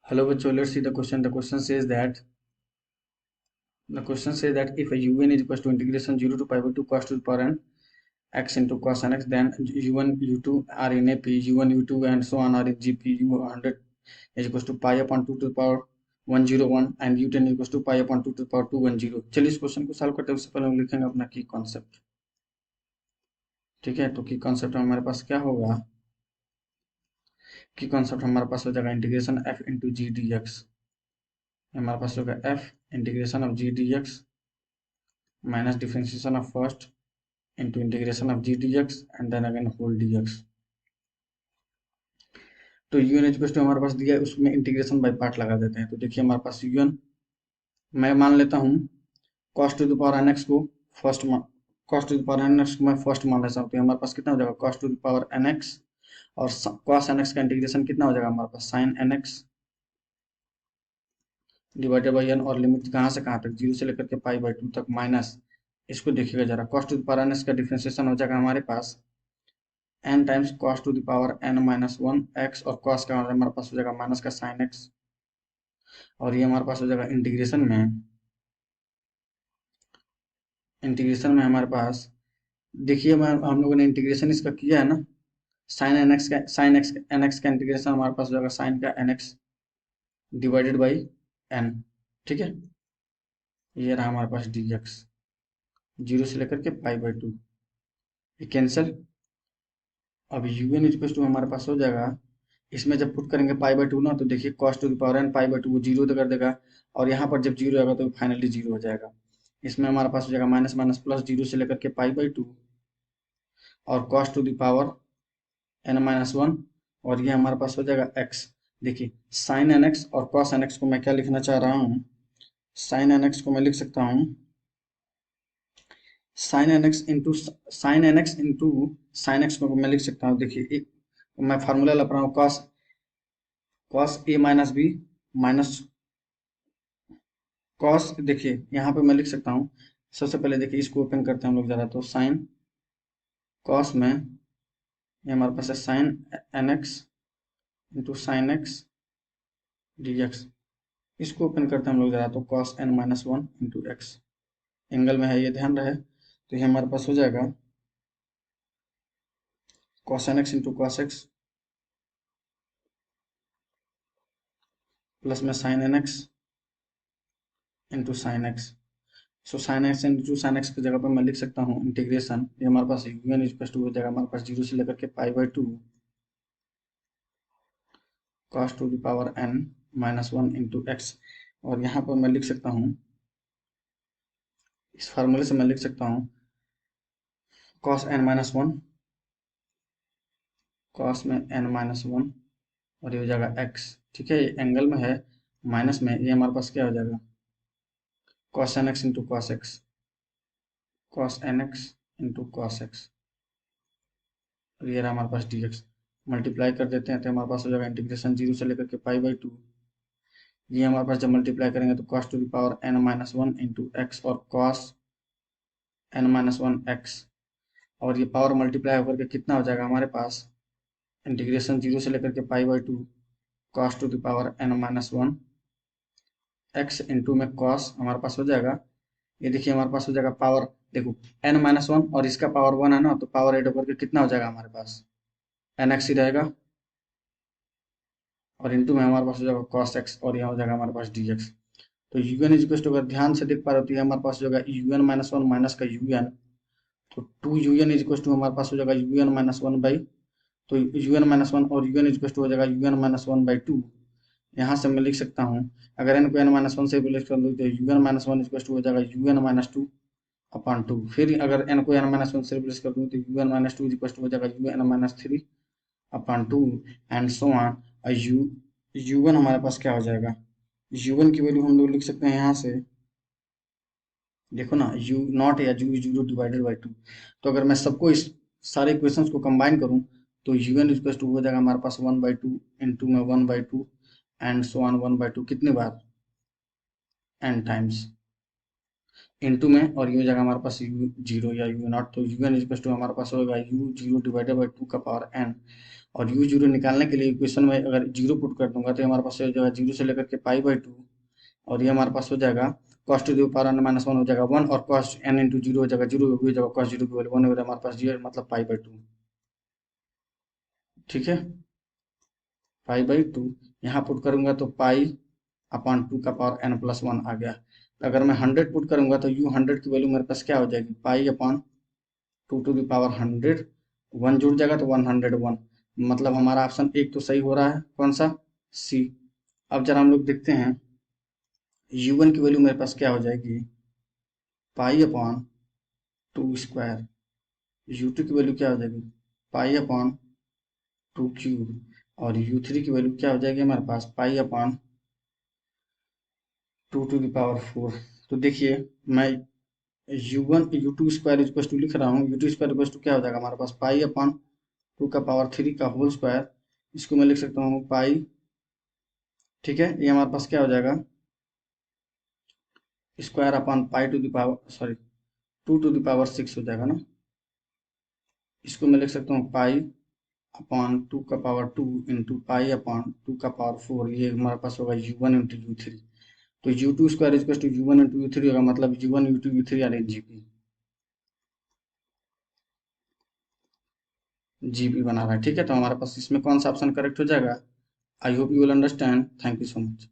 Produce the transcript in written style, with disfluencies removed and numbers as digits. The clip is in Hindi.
Hello, bachcho. Let's see the question. The question says that if a un is equals to integration 0 to pi by 2 cos to the power n x into cos n x, then u1 u2 are in a p, u1 u2 and so on are in gp, u100 is equals to pi upon 2 to the power 101 and u10 is equals to pi upon 2 to the power 210. चलिए इस क्वेश्चन को सॉल्व करते हैं। उससे पहले हम लिखेंगे अपना की कॉन्सेप्ट। ठीक है, तो की कॉन्सेप्ट हमारे पास क्या होगा? की कॉन्सेप्ट हमारे पास हो जाएगा integration f into G D x. हमारे पास होगा f integration of G D x minus differentiation of first into integration of g dx and then again whole dx। तो un इक्वल टू हमारे पास दिया है, उसमें इंटीग्रेशन बाय पार्ट लगा देते हैं। तो देखिए हमारे पास un मैं मान लेता हूँ cos to the power nx को first cos to the power nx को मैं फर्स्ट मान लेता हूँ। तो हमारे पास कितना हो जाएगा cos to the power nx और cos nx का इंटीग्रेशन कितना हो जाएगा हमारे पास sin nx divided by n और लिमिट कहाँ से कहाँ तक 0 से लेकर के पाई बाई 2 तक माइनस। इसको देखिएगा जरा cos to the power nx का डिफरेंशिएशन हो जाएगा हमारे पास n times cos to the power n minus 1 x और cos का हमारे पास हो जाएगा माइनस का sin x और ये हमारे पास हो जाएगा इंटीग्रेशन में हमारे पास देखिए हम लोगों ने इंटीग्रेशन इसका किया है ना। sin nx का इंटीग्रेशन हमारे पास हो जाएगा sin का nx डिवाइडेड बाई n। ठीक है, ये रहा हमारे पास dx 0 से लेकर के पाई बाई 2 ये कैंसिल। अब un इक्वल टू हमारे पास हो जाएगा, इसमें जब पुट करेंगे पाई बाई 2 ना, तो देखिए cos to the power n pi by 2 वो जीरो कर देगा और यहाँ पर जब जीरो आएगा तो फाइनली जीरो हो जाएगा। इसमें हमारे पास हो जाएगा माइनस माइनस प्लस 0 से लेकर के पाई बाई 2 और cos to the power n minus 1 और ये हमारे पास हो जाएगा x। देखिए sin nx और cos nx को मैं क्या लिखना चाह रहा हूँ, sin nx को मैं लिख सकता हूँ sin nx into sin x को मैं लिख सकता हूँ। देखिए मैं फार्मूला लगा रहा हूँ cos a minus b minus cos। देखिए यहाँ पे मैं लिख सकता हूँ, सबसे पहले देखिए इसको ओपन करते हैं हम लोग जरा। तो sin cos में ये हमारे पास है sin nx into sin x dx। इसको ओपन करते हैं हम लोग जरा। तो cos n minus 1 into x angle में है, ये ध्यान रहे। तो ये हमारे पास हो जाएगा cos nx into cos x plus में sin nx into sin x। सो sin x into sin x की जगह पर मैं लिख सकता हूँ इंटीग्रेशन, ये हमारे पास un इक्वल टू हो जाएगा हमारे पास 0 से लेकर के pi by 2 cos to the power n minus 1 into x. और यहाँ पर मैं लिख सकता हूँ, इस फार्मूले से मैं लिख सकता हूँ cos n माइनस 1 cos में n माइनस 1 और ये हो जाएगा x। ठीक है, ये एंगल में है माइनस में, ये हमारे पास क्या हो जाएगा cos nx into cos x cos nx into cos x और ये रहा हमारे पास dx। मल्टीप्लाई कर देते हैं तो हमारे पास हो जाएगा इंटीग्रेशन 0 से लेकर के पाई बाई 2। ये हमारे पास जब मल्टीप्लाई करेंगे तो cos to the power n minus 1 into x और cos n माइनस 1 x और ये पावर मल्टीप्लाई होकर के कितना हो जाएगा हमारे पास इंटीग्रेशन 0 से लेकर के pi by 2 cos to the power n minus 1 x into में cos हमारे पास हो जाएगा। ये देखिए हमारे पास हो जाएगा पावर, देखो n माइनस 1 और इसका पावर 1 है ना, तो पावर एड होकर के कितना हो जाएगा हमारे पास nx ही रहेगा और इंटू में हमारे पास हो जाएगा cos x और यहाँ हो जाएगा हमारे पास dx। तो un इक्वल टू अगर ध्यान से देख पा रहे हो तो ये हमारे पास हो जाएगा un माइनस 1 माइनस का un। तो 2un इक्वल टू हमारे पास हो जाएगा un माइनस 1 बाई, तो un माइनस 1 और un इक्वल टू हो जाएगा un माइनस 1 बाई 2। यहाँ से मैं लिख सकता हूँ अगर n को n माइनस 1 से रिप्लेस कर दूँ तो un माइनस 1 इक्वल टू हो जाएगा un माइनस 2 अपॉन 2। फिर अगर n को n माइनस 1 से रिप्लेस कर दूँ तो un माइनस 2 इक्वल टू हो जाएगा un minus 3 upon 2 and so on. u1 हमारे पास क्या हो जाएगा, u1 की वैल्यू हम लोग लिख सकते हैं यहाँ से, देखो ना u नॉट या u जीरो डिवाइडेड बाई 2। तो अगर मैं सबको इस सारे इक्वेशंस को कंबाइन करूं तो un इक्वल टू हो जाएगा हमारे पास 1 बाई 2 इंटू में 1 by 2 and so on 1 by 2 कितने बार n टाइम्स इनटू में, और ये हो जाएगा हमारे पास यू जीरो या यू नॉट। तो यू एन इक्वल टू हमारे पास होगा you zero divided by two का पावर एन। और यू जीरो निकालने के लिए इक्वेशन में अगर जीरो पुट कर दूंगा तो ये हमारे पास हो जाएगा जीरो से लेकर के पाई बाई टू, और ये हमारे पास हो जाएगा cos to the power n minus one हो जाएगा वन, और कॉस एन इंटू जीरो हो जाएगा जीरो, हो जाएगा कॉस जीरो की वैल्यू वन हो जाएगा हमारे पास जीरो, मतलब पाई बाई टू। ठीक है, पाई बाई टू यहाँ पुट करूंगा तो पाई अपॉन टू का पावर एन प्लस वन आ गया। अगर मैं 100 पुट करूंगा तो यू 100 की वैल्यू मेरे पास क्या हो जाएगी, pi upon two to the power 100, one जुड़ जाएगा तो 101। मतलब हमारा ऑप्शन एक तो सही हो रहा है, कौन सा, सी। अब जरा हम लोग देखते हैं u1 की वैल्यू मेरे पास क्या हो जाएगी, pi upon to square, u2 की वैल्यू क्या हो जाएगी, पाई अपॉन टू क्यूब, और u3 की वैल्यू क्या हो जाएगी हमारे पास, pi upon two to the power four. तो देखिए मैं u1 u2 square equal to लिख रहा हूँ, u2 स्क्वायर इक्वल टू क्या हो जाएगा हमारे पास, पाई अपॉन टू का पावर थ्री का होल स्क्वायर, इसको मैं लिख सकता हूँ पाई। ठीक है, ये हमारे पास क्या हो जाएगा, square upon pi to the power sorry two to the power six हो जाएगा ना। इसको मैं लिख सकता हूँ पाई अपॉन टू का power two into pi upon two का पावर फोर, ये हमारे पास होगा U one into U three. तो U two square equal to U one into U three होगा, मतलब U one U two U three यानी जीपी, जीपी बना रहा है। ठीक है, तो हमारे पास इसमें कौन सा ऑप्शन करेक्ट हो जाएगा। I hope you will understand, thank you so much.